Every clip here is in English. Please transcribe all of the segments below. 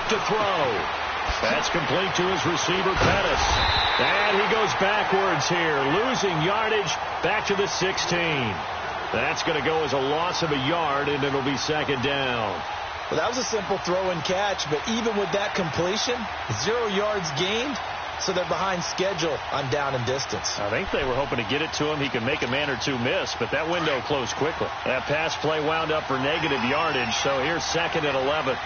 out to throw. That's complete to his receiver, Pettis. And he goes backwards here, losing yardage back to the 16. That's going to go as a loss of a yard, and it'll be second down. Well, that was a simple throw and catch, but even with that completion, 0 yards gained, so they're behind schedule on down and distance. I think they were hoping to get it to him. He could make a man or two miss, but that window closed quickly. That pass play wound up for negative yardage, so here's second and 11.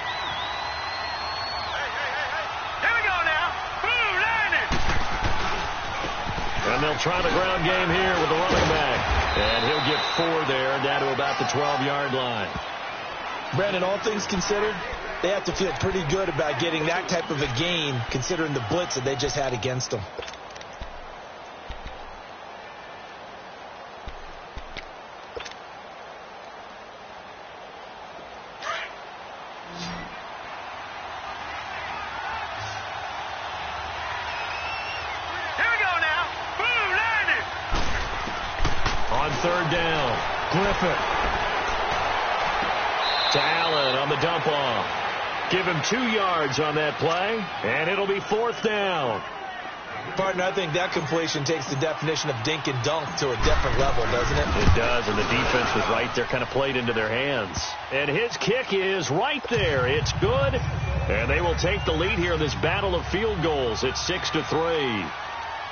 And they'll try the ground game here with the running back. And he'll get 4 there, down to about the 12-yard line. Brandon, all things considered, they have to feel pretty good about getting that type of a gain, considering the blitz that they just had against them. Third down. Griffith to Allen on the dump off. Give him 2 yards on that play, and it'll be 4th down. Partner, I think that completion takes the definition of dink and dunk to a different level, doesn't it? It does, and the defense was right there, kind of played into their hands. And his kick is right there. It's good, and they will take the lead here in this battle of field goals. It's 6-3.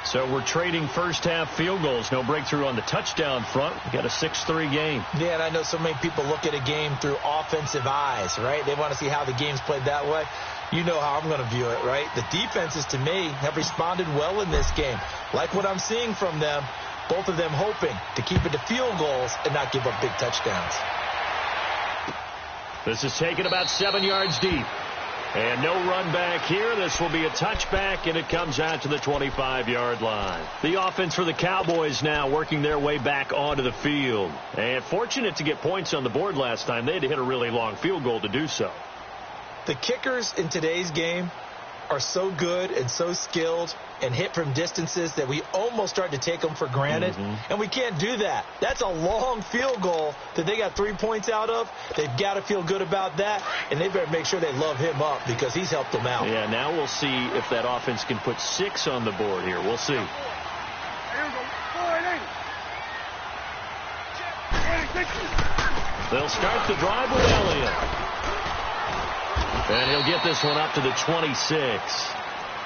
So we're trading first-half field goals. No breakthrough on the touchdown front. We got a 6-3 game. Yeah, and I know so many people look at a game through offensive eyes, right? They want to see how the game's played that way. You know how I'm going to view it, right? The defenses, to me, have responded well in this game. Like what I'm seeing from them, both of them hoping to keep it to field goals and not give up big touchdowns. This is taken about 7 yards deep. And no run back here. This will be a touchback, and it comes out to the 25-yard line. The offense for the Cowboys now working their way back onto the field. And fortunate to get points on the board last time. They had to hit a really long field goal to do so. The kickers in today's game are so good and so skilled and hit from distances that we almost start to take them for granted. And we can't do that. That's a long field goal that they got 3 points out of. They've got to feel good about that, and they better make sure they love him up because he's helped them out. Yeah, now we'll see if that offense can put 6 on the board here. We'll see. They'll start the drive with Elliott. And he'll get this one up to the 26.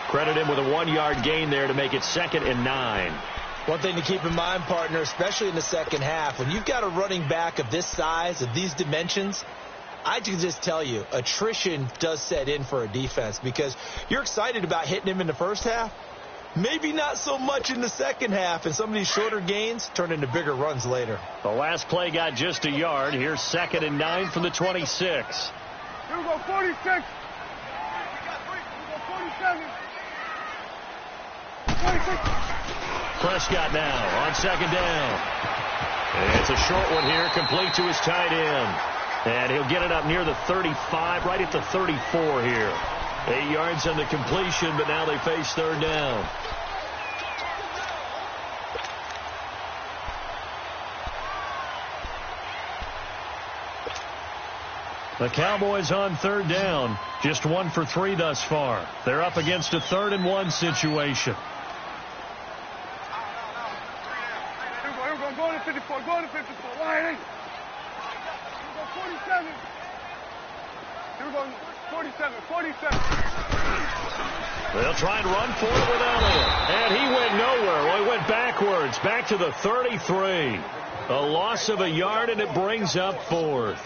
Credit him with a 1-yard gain there to make it 2nd and 9. One thing to keep in mind, partner, especially in the second half, when you've got a running back of this size, of these dimensions, I can just tell you, attrition does set in for a defense because you're excited about hitting him in the first half. Maybe not so much in the second half, and some of these shorter gains turn into bigger runs later. The last play got just a yard. Here's 2nd and 9 from the 26. Here we go, 46. We got 47. 46. Prescott now on 2nd down. And it's a short one here, complete to his tight end. And he'll get it up near the 35, right at the 34 here. 8 yards on the completion, but now they face 3rd down. The Cowboys on 3rd down, just 1 for 3 thus far. They're up against a 3rd and 1 situation. Here we go, go to 54, go to 54, line 8. Here we go, 47. Here we go, 47, 47. They'll try and run for it with Elliott. And he went nowhere. Well, he went backwards, back to the 33. A loss of a yard, and it brings up 4th.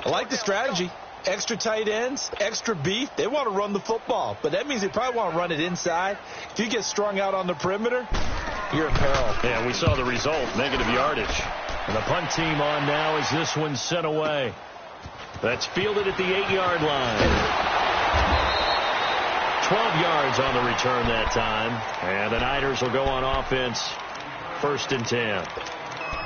I like the strategy. Extra tight ends, extra beef. They want to run the football, but that means they probably want to run it inside. If you get strung out on the perimeter, you're in peril. Yeah, we saw the result, negative yardage. And the punt team on now as this one's sent away. That's fielded at the 8-yard line. 12 yards on the return that time. And the Niners will go on offense, 1st and 10.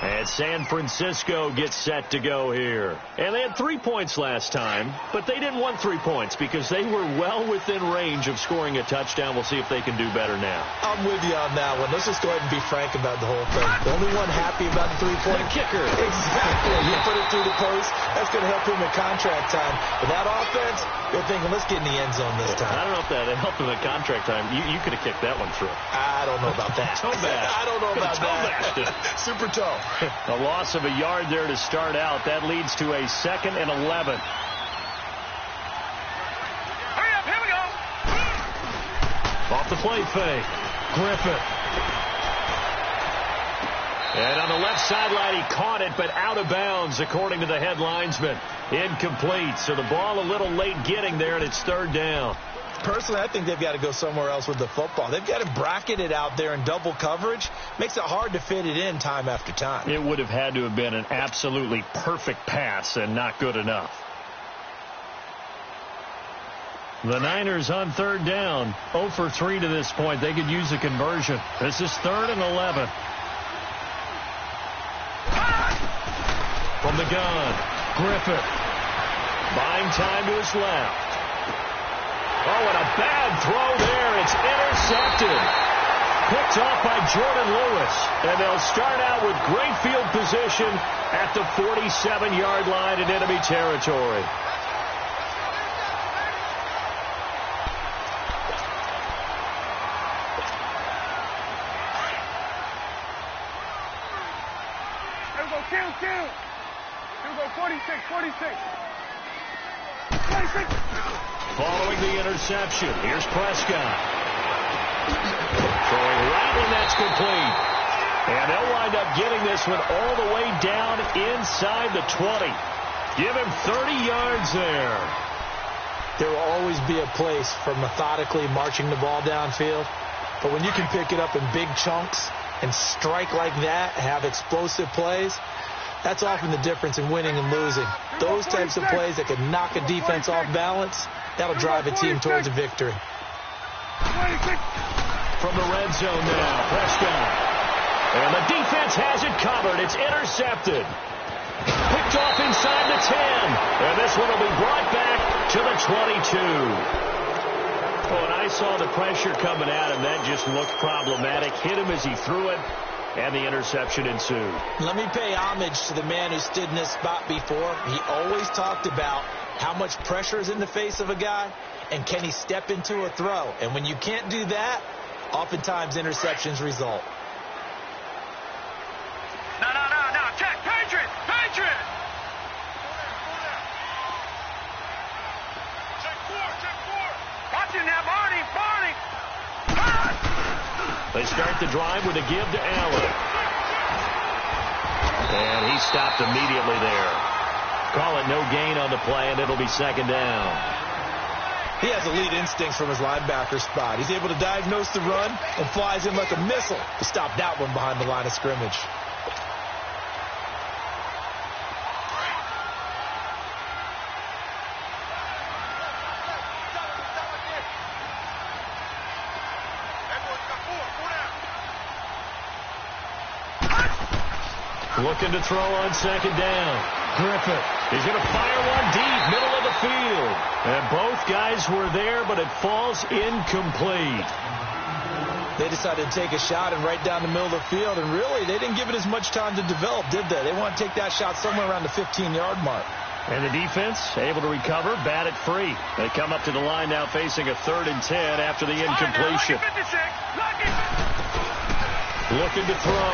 And San Francisco gets set to go here. And they had 3 points last time, but they didn't want 3 points because they were well within range of scoring a touchdown. We'll see if they can do better now. I'm with you on that one. Let's just go ahead and be frank about the whole thing. The only one happy about the 3-point kicker. Exactly. You put it through the post. That's going to help him at contract time. But that offense, they're thinking, let's get in the end zone this time. I don't know if that helped him at contract time. You could have kicked that one through. I don't know about that. Toe bash. I don't know about that. Super toe. A loss of a yard there to start out. That leads to a 2nd and 11. Hurry up, here we go. Off the play fake. Griffith. And on the left sideline, he caught it, but out of bounds, according to the head linesman. Incomplete. So the ball a little late getting there, and it's 3rd down. Personally, I think they've got to go somewhere else with the football. They've got to bracket it out there in double coverage. Makes it hard to fit it in time after time. It would have had to have been an absolutely perfect pass and not good enough. The Niners on 3rd down. 0 for 3 to this point. They could use a conversion. This is 3rd and 11. From the gun, Griffith. Buying time to his left. Oh, and a bad throw there. It's intercepted. Picked off by Jordan Lewis. And they'll start out with great field position at the 47-yard line in enemy territory. Here we go, kill. Here we go, 46. 26. Following the interception, here's Prescott. Throwing right, and that's complete. And they'll wind up getting this one all the way down inside the 20. Give him 30 yards there. There will always be a place for methodically marching the ball downfield. But when you can pick it up in big chunks and strike like that, have explosive plays, that's often the difference in winning and losing. Those types of plays that can knock a defense off balance, that'll drive a team towards a victory. 26. From the red zone now, Prescott. And the defense has it covered. It's intercepted. Picked off inside the 10. And this one will be brought back to the 22. Oh, and I saw the pressure coming at him. That just looked problematic. Hit him as he threw it. And the interception ensued. Let me pay homage to the man who stood in this spot before. He always talked about how much pressure is in the face of a guy and can he step into a throw. And when you can't do that, oftentimes interceptions result. No. Check. Patriot. Check 4. Watching that, Barney. They start the drive with a give to Allen. And he stopped immediately there. Call it no gain on the play, and it'll be 2nd down. He has elite instincts from his linebacker spot. He's able to diagnose the run and flies in like a missile to stop that one behind the line of scrimmage. Looking to throw on 2nd down. Griffith. He's going to fire one deep, middle of the field. And both guys were there, but it falls incomplete. They decided to take a shot and right down the middle of the field, and really, they didn't give it as much time to develop, did they? They want to take that shot somewhere around the 15-yard mark. And the defense able to recover, bat it free. They come up to the line now facing a 3rd and 10 after the incompletion. Looking to throw.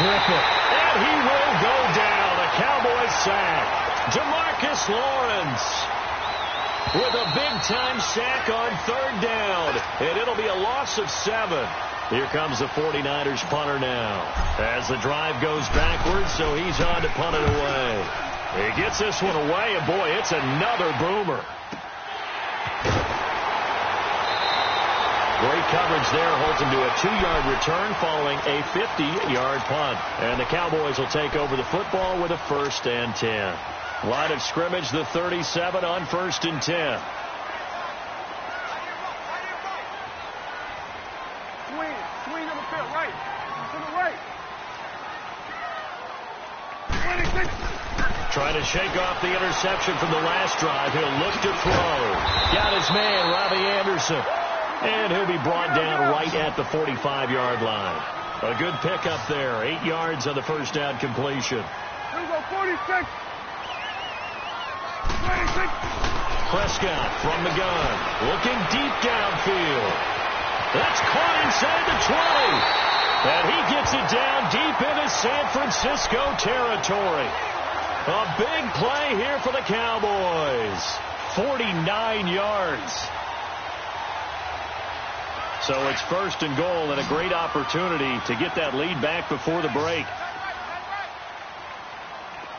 Griffith. And he will go down. A Cowboys sack. DeMarcus Lawrence with a big-time sack on 3rd down. And it'll be a loss of 7. Here comes the 49ers punter now. As the drive goes backwards, so he's on to punt it away. He gets this one away, and boy, it's another boomer. Great coverage there, halting to a 2-yard return following a 50-yard punt. And the Cowboys will take over the football with a 1st and 10. Line of scrimmage, the 37 on 1st and 10. Swing on the field, right. To the right. Trying to shake off the interception from the last drive. He'll look to throw. Got his man, Robbie Anderson. And he'll be brought down right at the 45-yard line. A good pickup there. 8 yards on the first down completion. Here we go, 46. 26. Prescott from the gun. Looking deep downfield. That's caught inside the 20. And he gets it down deep into San Francisco territory. A big play here for the Cowboys. 49 yards. So it's first and goal and a great opportunity to get that lead back before the break.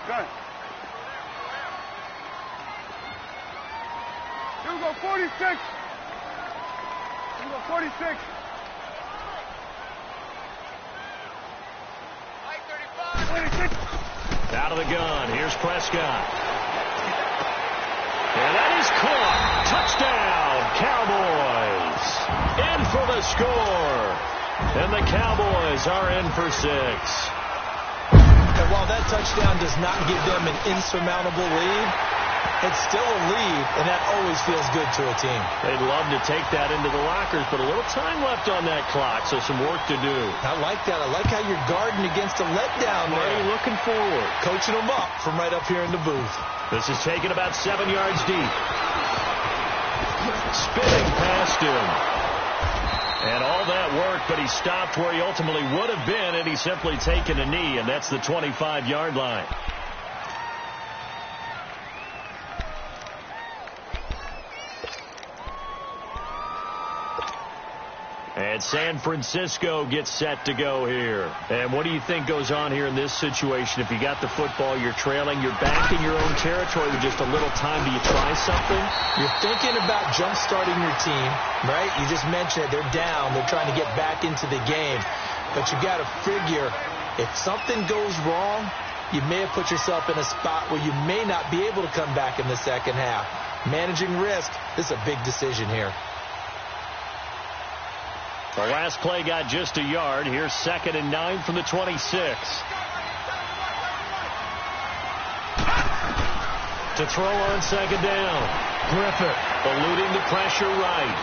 Good. Here we go, 46. Here we go, 46. Out of the gun. Here's Prescott. And that is caught. Touchdown, Cowboys. In for the score. And the Cowboys are in for 6. And while that touchdown does not give them an insurmountable lead, it's still a lead, and that always feels good to a team. They'd love to take that into the lockers, but a little time left on that clock, so some work to do. I like that. I like how you're guarding against a letdown there. Marty looking forward. Coaching them up from right up here in the booth. This is taken about 7 yards deep. Spinning past him. And all that work, but he stopped where he ultimately would have been, and he's simply taken a knee, and that's the 25-yard line. And San Francisco gets set to go here. And what do you think goes on here in this situation? If you got the football, you're trailing, you're back in your own territory with just a little time. Do you try something? You're thinking about jump-starting your team, right? You just mentioned it. They're down. They're trying to get back into the game. But you got to figure, if something goes wrong, you may have put yourself in a spot where you may not be able to come back in the second half. Managing risk, this is a big decision here. The last play got just a yard. Here's 2nd and 9 from the 26. To throw on 2nd down. Griffith eluding the pressure right.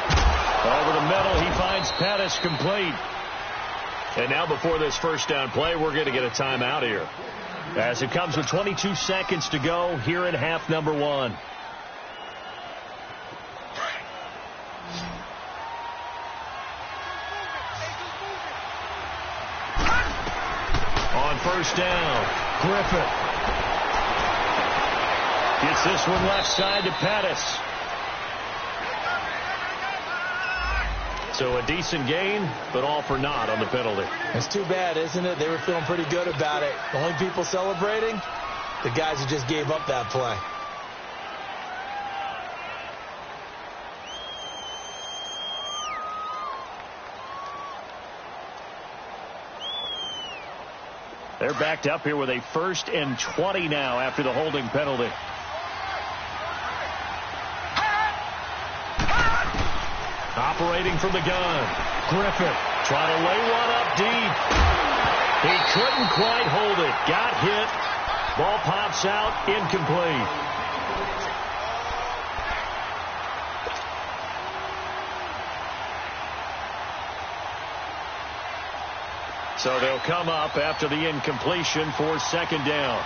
Over the middle, he finds Pettis complete. And now before this first down play, we're going to get a timeout here. As it comes with 22 seconds to go here in half number 1. First down. Griffith gets this one left side to Pettis. So a decent gain, but all for naught on the penalty. It's too bad, isn't it? They were feeling pretty good about it. The only people celebrating, the guys who just gave up that play. They're backed up here with a 1st and 20 now after the holding penalty. Operating from the gun. Griffith trying to lay one up deep. He couldn't quite hold it. Got hit. Ball pops out. Incomplete. So they'll come up after the incompletion for 2nd down.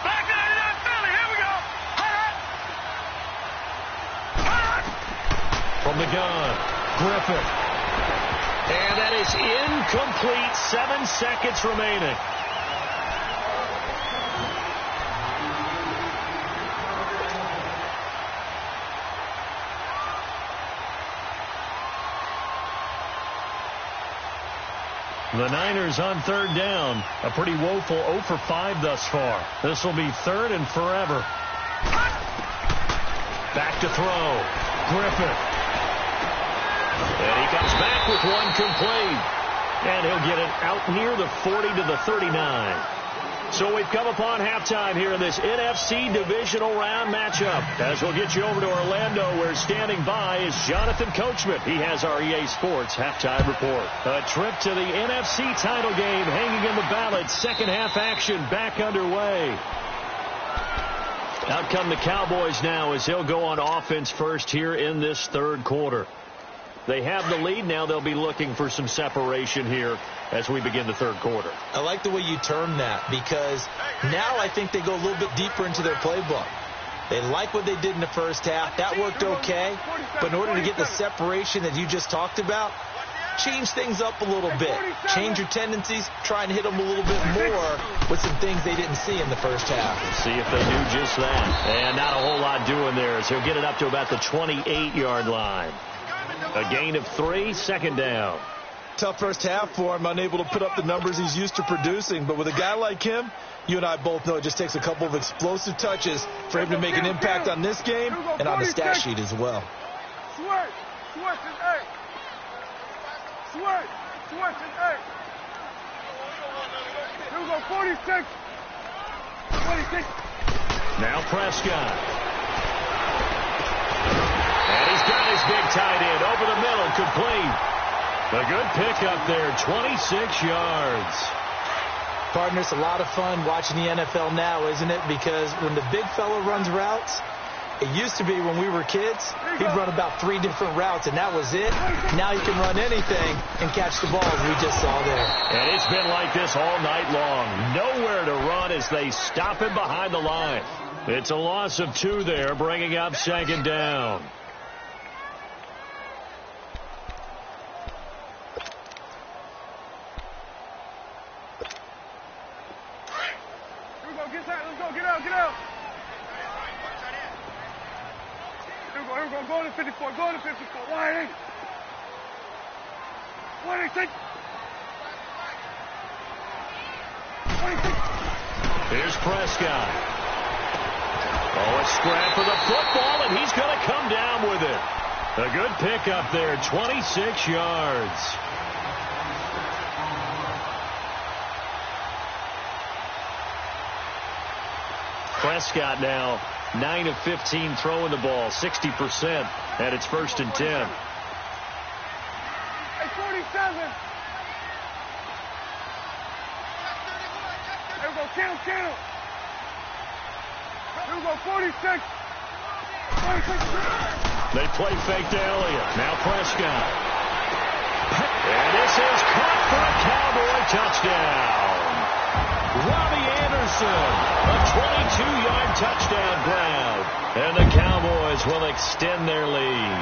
Back out of that Philly. Here we go. From the gun, Griffith. And that is incomplete. 7 seconds remaining. The Niners on 3rd down. A pretty woeful 0 for 5 thus far. This will be 3rd and forever. Back to throw. Griffith. And he comes back with one complete. And he'll get it out near the 40 to the 39. So we've come upon halftime here in this NFC divisional round matchup. As we'll get you over to Orlando, where standing by is Jonathan Coachman. He has our EA Sports halftime report. A trip to the NFC title game hanging in the balance. Second half action back underway. Out come the Cowboys now as they'll go on offense first here in this third quarter. They have the lead. Now they'll be looking for some separation here as we begin the third quarter. I like the way you term that, because now I think they go a little bit deeper into their playbook. They like what they did in the first half. That worked okay. But in order to get the separation that you just talked about, change things up a little bit. Change your tendencies. Try and hit them a little bit more with some things they didn't see in the first half. Let's see if they do just that. And not a whole lot doing there as he'll get it up to about the 28-yard line. A gain of 3, second down. Tough first half for him, unable to put up the numbers he's used to producing. But with a guy like him, you and I both know it just takes a couple of explosive touches for him to make an impact on this game and on the stat sheet as well. Switch and A. Switch and A. Here we go, 46. 26. Now Prescott. And he's got his big tight end over the middle, complete. A good pickup there, 26 yards. Partner, it's a lot of fun watching the NFL now, isn't it? Because when the big fella runs routes, it used to be when we were kids, he'd run about 3 different routes, and that was it. Now he can run anything and catch the ball, as we just saw there. And it's been like this all night long. Nowhere to run as they stop him behind the line. It's a loss of 2 there, bringing up second down. Get out. Here we go. Go to 54. Go to 54. Wide 26. 26. Here's Prescott. Oh, a scrap for the football, and he's going to come down with it. A good pickup there, 26 yards. Prescott now 9 of 15 throwing the ball, 60%, and it's 1st and 10. Hey, 47. Here we go, count. Here we go, 46. 46. They play fake to Elliott. Now Prescott. And this is caught for a Cowboy touchdown. Robbie Anderson, a 22-yard touchdown grab. And the Cowboys will extend their lead.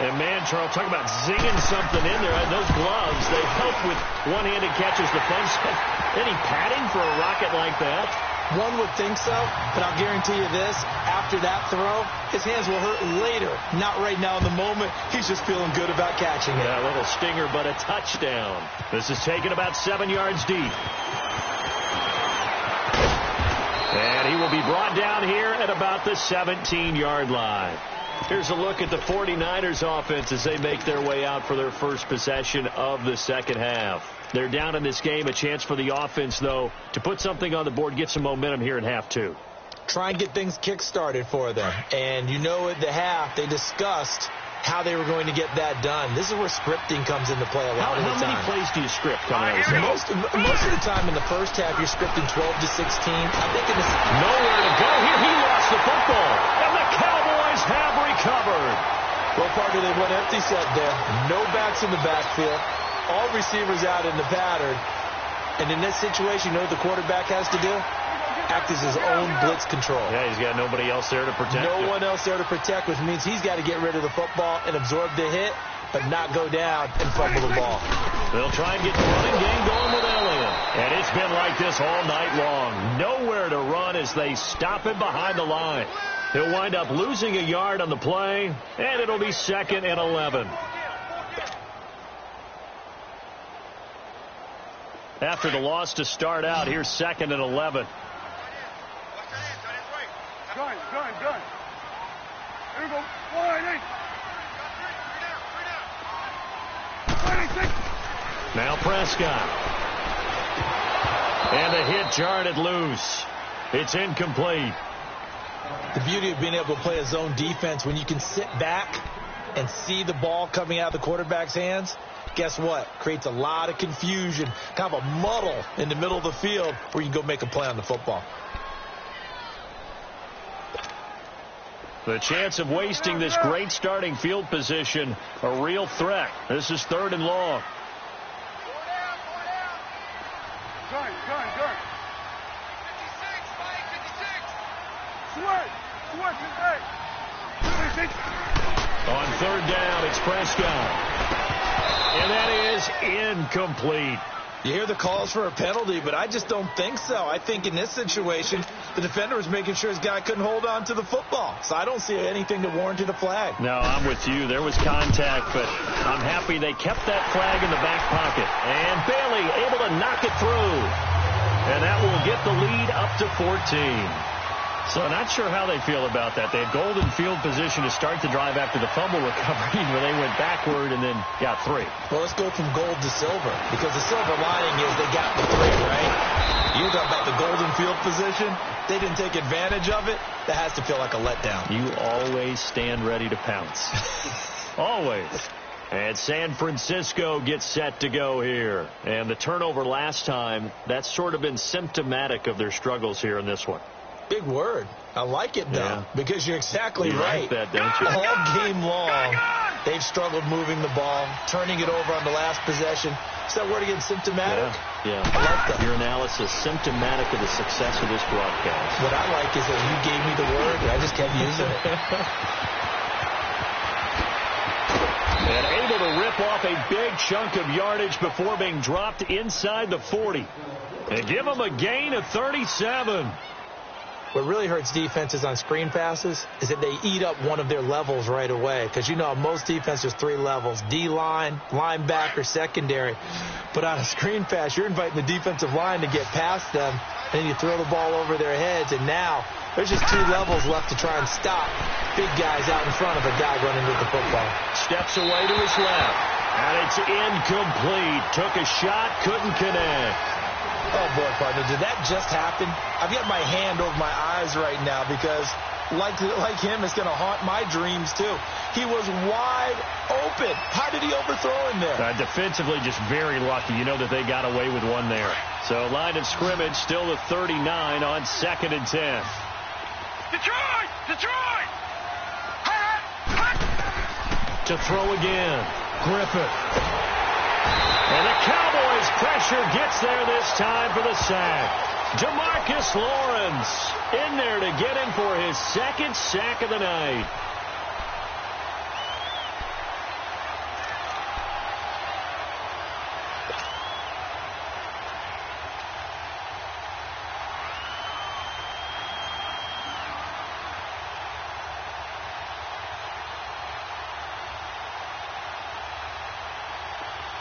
And, man, Charles, talk about zinging something in there. And those gloves, they help with one-handed catches. The fun stuff. Any padding for a rocket like that? One would think so, but I'll guarantee you this. After that throw, his hands will hurt later. Not right now in the moment. He's just feeling good about catching it. Yeah, a little stinger, but a touchdown. This is taken about 7 yards deep. And he will be brought down here at about the 17-yard line. Here's a look at the 49ers offense as they make their way out for their first possession of the second half. They're down in this game. A chance for the offense, though, to put something on the board, get some momentum here in half 2. Try and get things kick-started for them. And you know at the half, they discussed how they were going to get that done. This is where scripting comes into play a lot of the time. How many plays do you script coming out of this? Most of the time in the first half, you're scripting 12 to 16. I think in the nowhere to go here. He lost the football. And the Cowboys have recovered. Well, partner, they went empty set there. No backs in the backfield. All receivers out in the pattern. And in this situation, you know what the quarterback has to do? Act as his own blitz control. Yeah, he's got nobody else there to protect him. No one else there to protect, which means he's got to get rid of the football and absorb the hit, but not go down and fumble the ball. They'll try and get the running game going with Elliott. And it's been like this all night long. Nowhere to run as they stop him behind the line. He'll wind up losing a yard on the play, and it'll be 2nd and 11. After the loss to start out, here's 2nd and 11. Gun. Here we go. 26. Now Prescott. And the hit jarred it loose. It's incomplete. The beauty of being able to play a zone defense when you can sit back and see the ball coming out of the quarterback's hands, guess what? Creates a lot of confusion, kind of a muddle in the middle of the field where you can go make a play on the football. The chance of wasting this great starting field position, a real threat. This is 3rd and long. Turn. 56. On 3rd down, it's Prescott. And that is incomplete. You hear the calls for a penalty, but I just don't think so. I think in this situation, the defender was making sure his guy couldn't hold on to the football. So I don't see anything that warranted a flag. No, I'm with you. There was contact, but I'm happy they kept that flag in the back pocket. And Bailey able to knock it through. And that will get the lead up to 14. So not sure how they feel about that. They had golden field position to start the drive after the fumble recovery, but they went backward and then got 3. Well, let's go from gold to silver, because the silver lining is they got the 3, right? You're talking about the golden field position. They didn't take advantage of it. That has to feel like a letdown. You always stand ready to pounce. Always. And San Francisco gets set to go here. And the turnover last time, that's sort of been symptomatic of their struggles here in this one. Big word. I like it, though, because you're exactly right. Like that, don't you? All game long, they've struggled moving the ball, turning it over on the last possession. Is that word again, symptomatic? Yeah. I like that. Your analysis, symptomatic of the success of this broadcast. What I like is that you gave me the word, and I just kept using it. And able to rip off a big chunk of yardage before being dropped inside the 40. And give them a gain of 37. What really hurts defenses on screen passes is that they eat up one of their levels right away. Because, you know, most defenses, 3 levels. D-line, linebacker, secondary. But on a screen pass, you're inviting the defensive line to get past them. And then you throw the ball over their heads. And now there's just 2 levels left to try and stop big guys out in front of a guy running with the football. Steps away to his left. And it's incomplete. Took a shot, couldn't connect. Oh, boy, partner, did that just happen? I've got my hand over my eyes right now because, like him, it's going to haunt my dreams, too. He was wide open. How did he overthrow him there? Defensively, just very lucky. You know that they got away with one there. So, line of scrimmage, still the 39 on 2nd and 10. Detroit! To throw again. Griffith. And the Cowboys' pressure gets there this time for the sack. Demarcus Lawrence in there to get him for his 2nd sack of the night.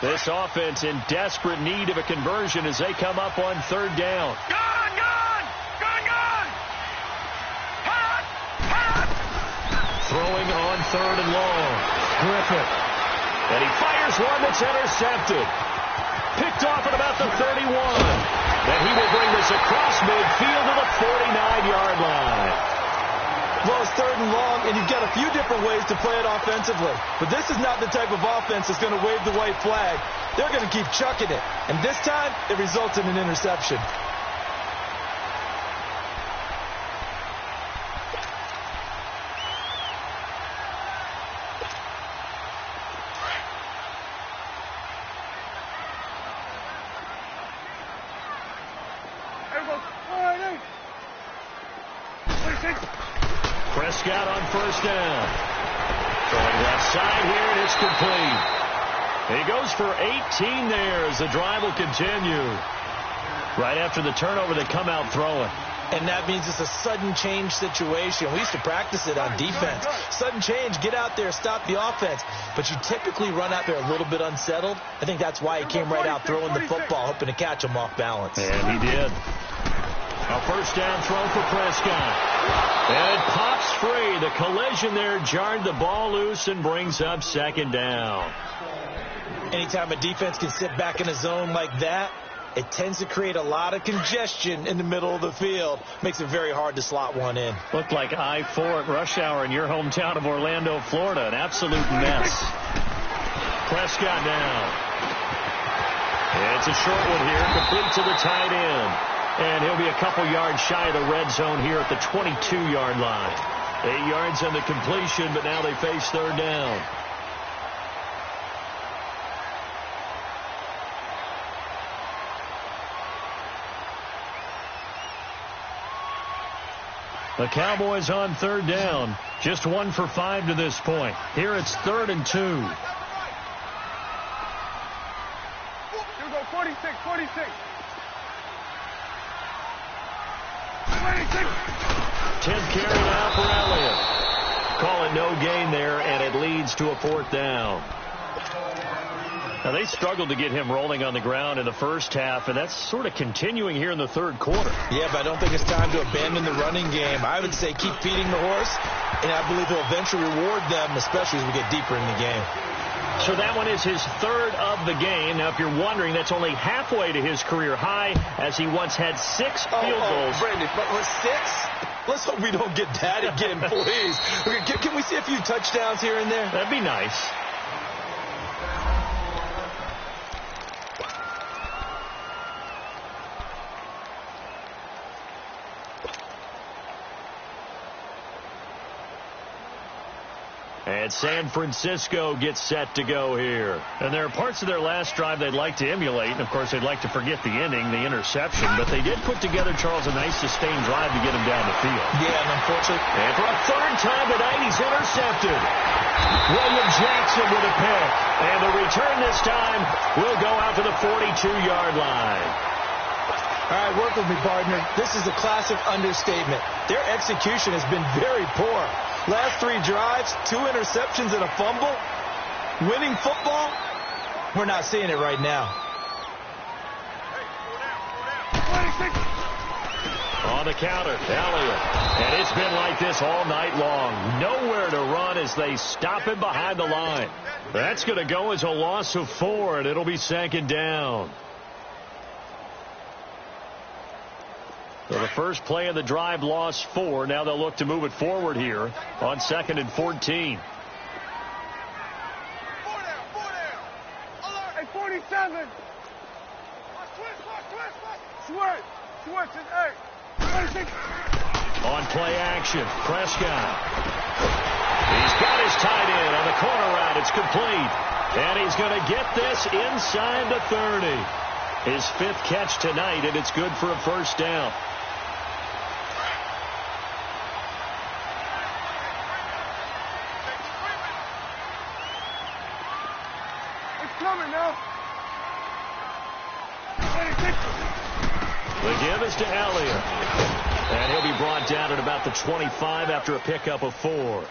This offense in desperate need of a conversion as they come up on 3rd down. Gone! Throwing on 3rd and long. Griffith. And he fires one that's intercepted. Picked off at about the 31. And he will bring this across midfield to the 49-yard line. Well, it's 3rd and long, and you've got a few different ways to play it offensively. But this is not the type of offense that's going to wave the white flag. They're going to keep chucking it. And this time, it results in an interception. Prescott on 1st down. Throwing left side here, and it's complete. He goes for 18 there as the drive will continue. Right after the turnover, they come out throwing. And that means it's a sudden change situation. We used to practice it on defense. Sudden change, get out there, stop the offense. But you typically run out there a little bit unsettled. I think that's why he came right out throwing the football, hoping to catch him off balance. And he did. A 1st down throw for Prescott. And it pops free. The collision there jarred the ball loose and brings up 2nd down. Anytime a defense can sit back in a zone like that, it tends to create a lot of congestion in the middle of the field. Makes it very hard to slot one in. Looked like I-4 at rush hour in your hometown of Orlando, Florida. An absolute mess. Prescott now. It's a short one here, complete to the tight end. And he'll be a couple yards shy of the red zone here at the 22-yard line. 8 yards on the completion, but now they face third down. The Cowboys on third down. Just 1 for 5 to this point. Here it's 3rd and 2. Here we go, 46, 46. 10th carry now for Elliott. Call it no gain there, and it leads to a 4th down. Now, they struggled to get him rolling on the ground in the first half, and that's sort of continuing here in the third quarter. Yeah, but I don't think it's time to abandon the running game. I would say keep feeding the horse, and I believe he'll eventually reward them, especially as we get deeper in the game. So that one is his 3rd of the game. Now, if you're wondering, that's only halfway to his career high, as he once had 6 field goals. Brandon, but with 6? Let's hope we don't get that again, please. Can we see a few touchdowns here and there? That'd be nice. And San Francisco gets set to go here. And there are parts of their last drive they'd like to emulate. And, of course, they'd like to forget the inning, the interception. But they did put together, Charles, a nice sustained drive to get him down the field. Yeah, and unfortunately. And for a 3rd time tonight, he's intercepted. William Jackson with a pick. And the return this time will go out to the 42-yard line. All right, work with me, partner. This is a classic understatement. Their execution has been very poor. Last 3 drives, 2 interceptions and a fumble. Winning football? We're not seeing it right now. On the counter, Elliott. And it's been like this all night long. Nowhere to run as they stop him behind the line. That's going to go as a loss of 4, and it'll be 2nd down. So the first play of the drive lost 4. Now they'll look to move it forward here on 2nd and 14. Hey, 47. Switch. Hey, 26. On play action, Prescott. He's got his tight end on the corner route. It's complete. And he's going to get this inside the 30. His 5th catch tonight, and it's good for a 1st down. Coming now. The give is to Elliott. And he'll be brought down at about the 25 after a pickup of 4.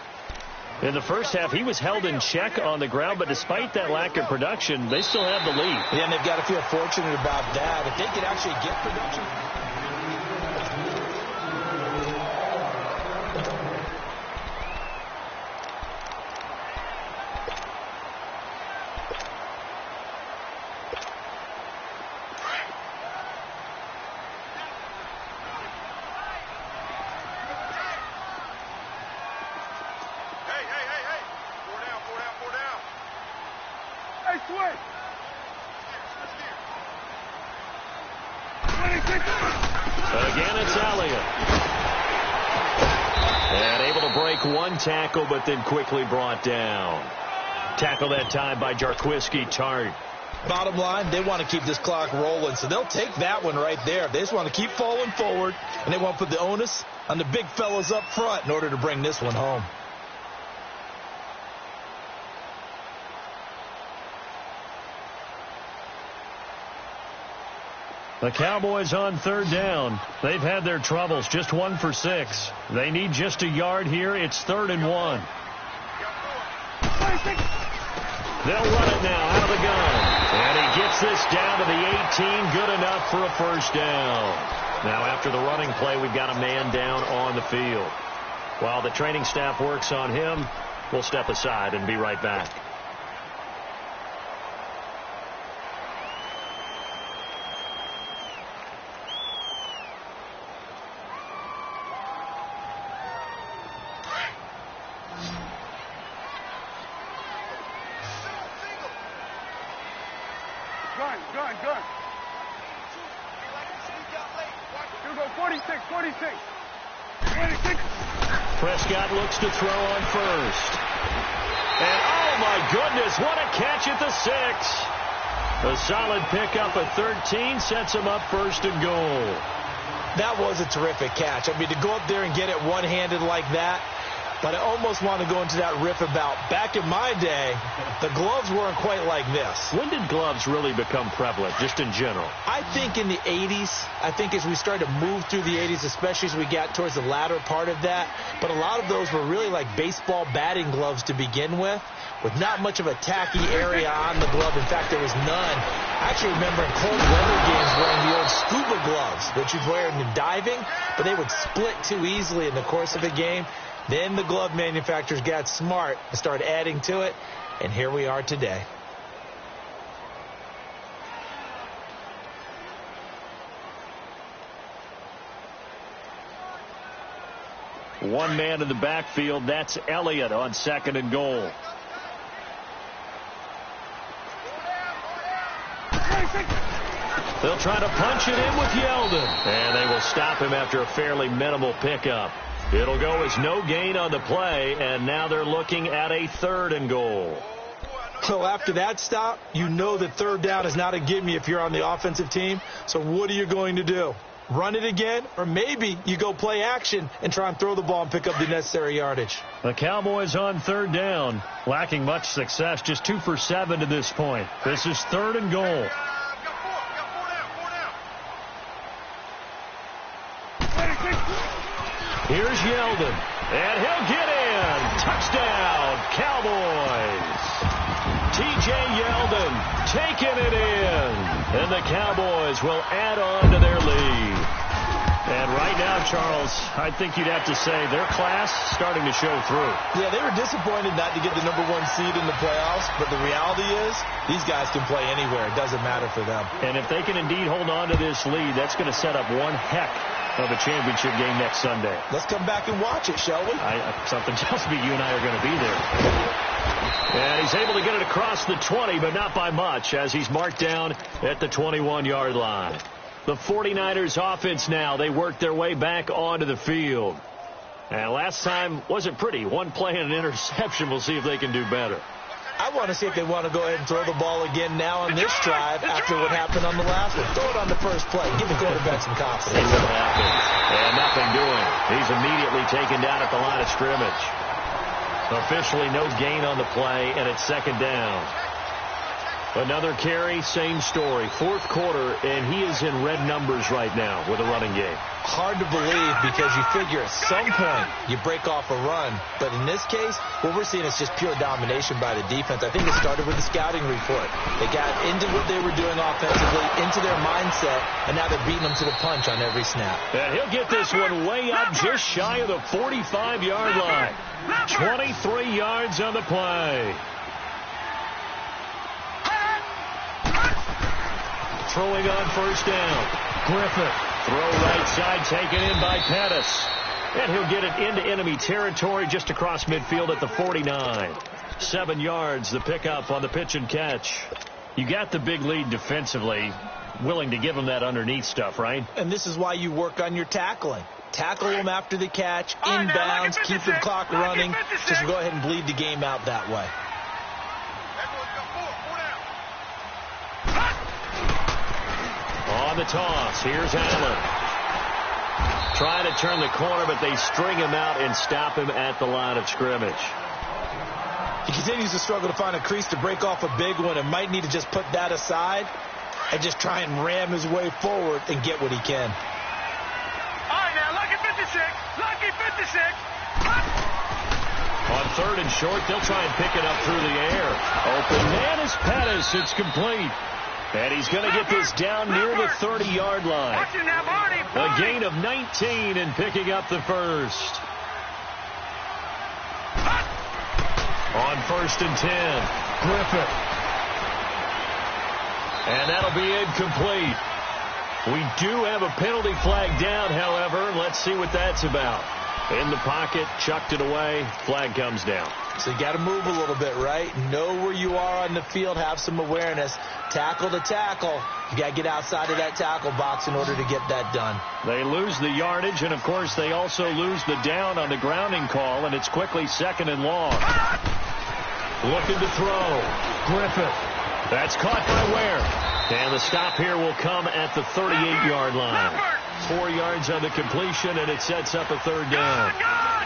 In the first half, he was held in check on the ground, but despite that lack of production, they still have the lead. Yeah, and they've got to feel fortunate about that. If they could actually get production. Again, it's Elliott. And able to break one tackle, but then quickly brought down. Tackle that time by Jarquiski Tart. Bottom line, they want to keep this clock rolling, so they'll take that one right there. They just want to keep falling forward, and they want to put the onus on the big fellas up front in order to bring this one home. The Cowboys on 3rd down. They've had their troubles, just 1 for 6. They need just a yard here. It's 3rd and 1. They'll run it now out of the gun. And he gets this down to the 18. Good enough for a 1st down. Now after the running play, we've got a man down on the field. While the training staff works on him, we'll step aside and be right back. Gun. Here we go, 46. 26. Prescott looks to throw on first. And, oh, my goodness, what a catch at the 6. A solid pickup of 13 sets him up first and goal. That was a terrific catch. I mean, to go up there and get it one-handed like that, but I almost want to go into that riff about back in my day, the gloves weren't quite like this. When did gloves really become prevalent, just in general? I think in the 80s. I think as we started to move through the 80s, especially as we got towards the latter part of that. But a lot of those were really like baseball batting gloves to begin with not much of a tacky area on the glove. In fact, there was none. I actually remember in cold weather games wearing the old scuba gloves, which you'd wear in diving, but they would split too easily in the course of a game. Then the glove manufacturers got smart and started adding to it, and here we are today. One man in the backfield, that's Elliott on second and goal. They'll try to punch it in with Yeldon, and they will stop him after a fairly minimal pickup. It'll go as no gain on the play, and now they're looking at a third and goal. So after that stop, you know that third down is not a gimme if you're on the offensive team. So what are you going to do? Run it again, or maybe you go play action and try and throw the ball and pick up the necessary yardage. The Cowboys on third down, lacking much success, just 2 for 7 to this point. This is third and goal. Here's Yeldon, and he'll get in. Touchdown, Cowboys. T.J. Yeldon taking it in, and the Cowboys will add on to their lead. And right now, Charles, I think you'd have to say their class starting to show through. Yeah, they were disappointed not to get the number 1 seed in the playoffs, but the reality is these guys can play anywhere. It doesn't matter for them. And if they can indeed hold on to this lead, that's going to set up one heck of a championship game next Sunday. Let's come back and watch it, shall we? Something tells me you and I are going to be there. And he's able to get it across the 20, but not by much, as he's marked down at the 21-yard line. The 49ers offense now, they work their way back onto the field. And last time wasn't pretty. One play and an interception. We'll see if they can do better. I want to see if they want to go ahead and throw the ball again now on this drive after what happened on the last one. Throw it on the first play. Give the quarterback some confidence. See what happens. And nothing doing. He's immediately taken down at the line of scrimmage. Officially no gain on the play, and it's second down. Another carry, same story. Fourth quarter, and he is in red numbers right now with a running game. Hard to believe because you figure at some point you break off a run. But in this case, what we're seeing is just pure domination by the defense. I think it started with the scouting report. They got into what they were doing offensively, into their mindset, and now they're beating them to the punch on every snap. And he'll get this one way up just shy of the 45-yard line. 23 yards on the play. Throwing on first down. Griffith. Throw right side taken in by Pettis. And he'll get it into enemy territory just across midfield at the 49. 7 yards, the pickup on the pitch and catch. You got the big lead defensively. Willing to give them that underneath stuff, right? And this is why you work on your tackling. Tackle them after the catch, inbounds, keep the clock running. Just go ahead and bleed the game out that way. On the toss, here's Allen. Trying to turn the corner, but they string him out and stop him at the line of scrimmage. He continues to struggle to find a crease to break off a big one and might need to just put that aside and just try and ram his way forward and get what he can. All right, now, lucky 56. Lucky 56. On third and short, they'll try and pick it up through the air. Open man is Pettis. It's complete. And he's going to get this down near the 30-yard line. A gain of 19 and picking up the first. On first and 10, Griffith. And that'll be incomplete. We do have a penalty flag down, however. Let's see what that's about. In the pocket, chucked it away, flag comes down. So you got to move a little bit, right? Know where you are on the field, have some awareness. tackle to tackle. You got to get outside of that tackle box in order to get that done. They lose the yardage, and, of course, they also lose the down on the grounding call, and it's quickly 2nd and long. Looking to throw. Griffith. That's caught by Ware. And the stop here will come at the 38-yard line. 4 yards on the completion, and it sets up a 3rd down.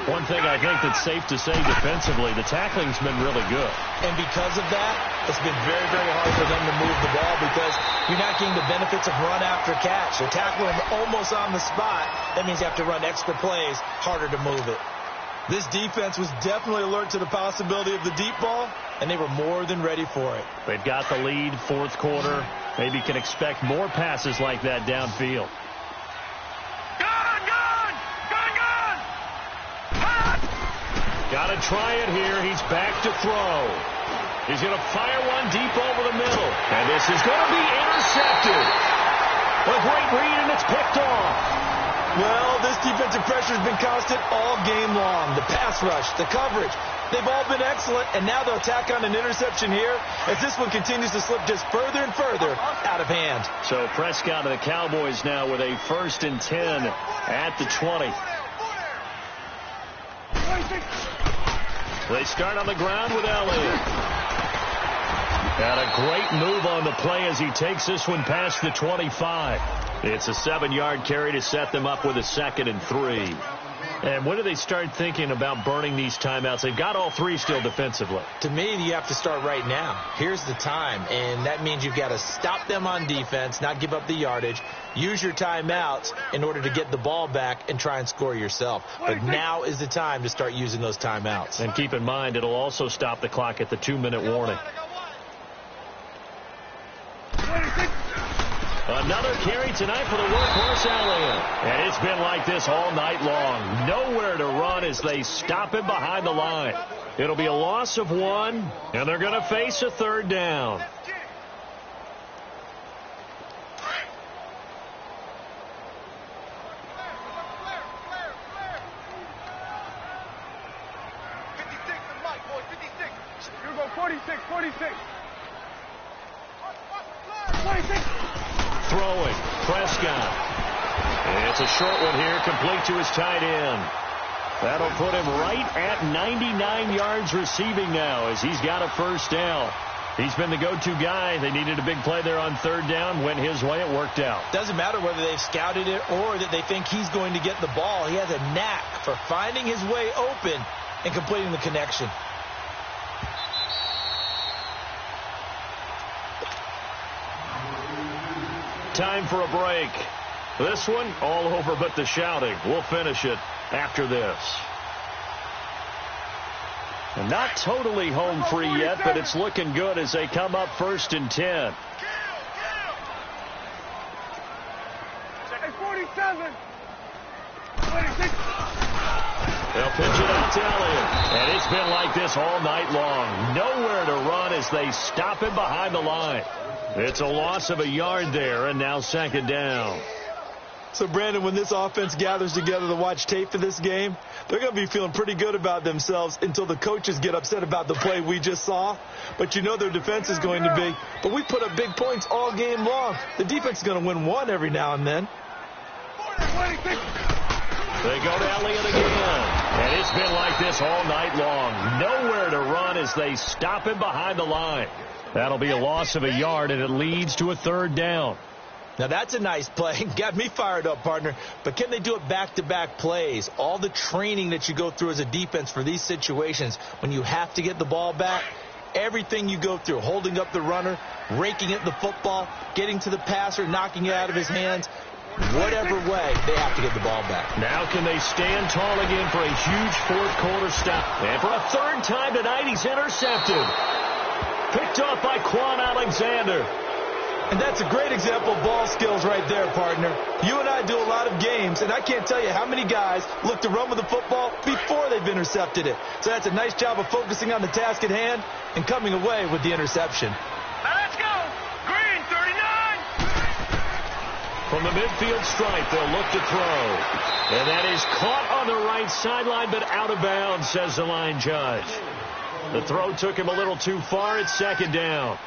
One thing I think that's safe to say defensively, the tackling's been really good. And because of that, it's been very, very hard for them to move the ball because you're not getting the benefits of run after catch. They're tackling almost on the spot. That means you have to run extra plays, harder to move it. This defense was definitely alert to the possibility of the deep ball, and they were more than ready for it. They've got the lead, 4th quarter. Maybe can expect more passes like that downfield. Got to try it here. He's back to throw. He's going to fire one deep over the middle. And this is going to be intercepted. A great read, and it's picked off. Well, this defensive pressure has been constant all game long. The pass rush, the coverage, they've all been excellent, and now they'll tack on an interception here as this one continues to slip just further and further out of hand. So Prescott and the Cowboys now with a 1st and 10 at the 20. They start on the ground with Elliott. And a great move on the play as he takes this one past the 25. It's a 7-yard carry to set them up with a 2nd and 3. And when do they start thinking about burning these timeouts? They've got all 3 still defensively. To me, you have to start right now. Here's the time, and that means you've got to stop them on defense, not give up the yardage, use your timeouts in order to get the ball back and try and score yourself. But now is the time to start using those timeouts. And keep in mind, it'll also stop the clock at the 2-minute warning. Another carry tonight for the workhorse Elliott. And it's been like this all night long. Nowhere to run as they stop him behind the line. It'll be a loss of 1, and they're going to face a 3rd down. You go 46, 46. Throwing, Prescott. It's a short one here, complete to his tight end. That'll put him right at 99 yards receiving now as he's got a 1st down. He's been the go-to guy. They needed a big play there on 3rd down. Went his way. It worked out. Doesn't matter whether they've scouted it or that they think he's going to get the ball. He has a knack for finding his way open and completing the connection. Time for a break. This one, all over but the shouting. We'll finish it after this. And not totally home free yet, but it's looking good as they come up 1st and 10. Hey, 47. 26. They'll pitch it out to Elliott. And it's been like this all night long. Nowhere to run as they stop him behind the line. It's a loss of a yard there, and now 2nd down. So, Brandon, when this offense gathers together to watch tape for this game, they're going to be feeling pretty good about themselves until the coaches get upset about the play we just saw. But you know their defense is going to be. But we put up big points all game long. The defense is going to win one every now and then. They go to Elliott again. And it's been like this all night long. Nowhere to run as they stop him behind the line. That'll be a loss of a yard, and it leads to a 3rd down. Now, that's a nice play. Got me fired up, partner. But can they do it back-to-back plays? All the training that you go through as a defense for these situations, when you have to get the ball back, everything you go through, holding up the runner, raking at the football, getting to the passer, knocking it out of his hands, whatever way, they have to get the ball back. Now can they stand tall again for a huge 4th quarter stop? And for a 3rd time tonight, he's intercepted. Picked off by Quan Alexander. And that's a great example of ball skills right there, partner. You and I do a lot of games, and I can't tell you how many guys look to run with the football before they've intercepted it. So that's a nice job of focusing on the task at hand and coming away with the interception. Now let's go. Green, 39. From the midfield stripe, they'll look to throw. And that is caught on the right sideline, but out of bounds, says the line judge. The throw took him a little too far. It's 2nd down.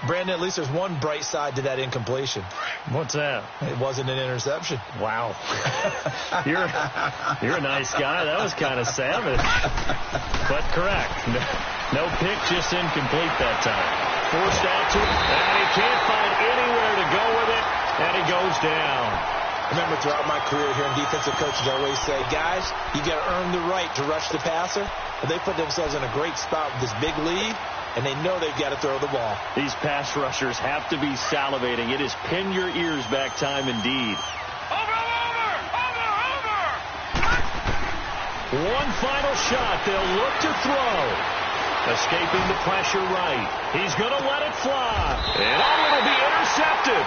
Brandon, at least there's one bright side to that incompletion. What's that? It wasn't an interception. Wow. You're a nice guy. That was kind of savage. But correct. No pick, just incomplete that time. Forced out to him, and he can't find anywhere to go with it, and he goes down. Remember, throughout my career here in defensive coaches, I always say, guys, you got to earn the right to rush the passer. And they put themselves in a great spot with this big lead, and they know they've got to throw the ball. These pass rushers have to be salivating. It is pin your ears back time indeed. Over! One final shot. They'll look to throw. Escaping the pressure right. He's going to let it fly. And it'll be intercepted.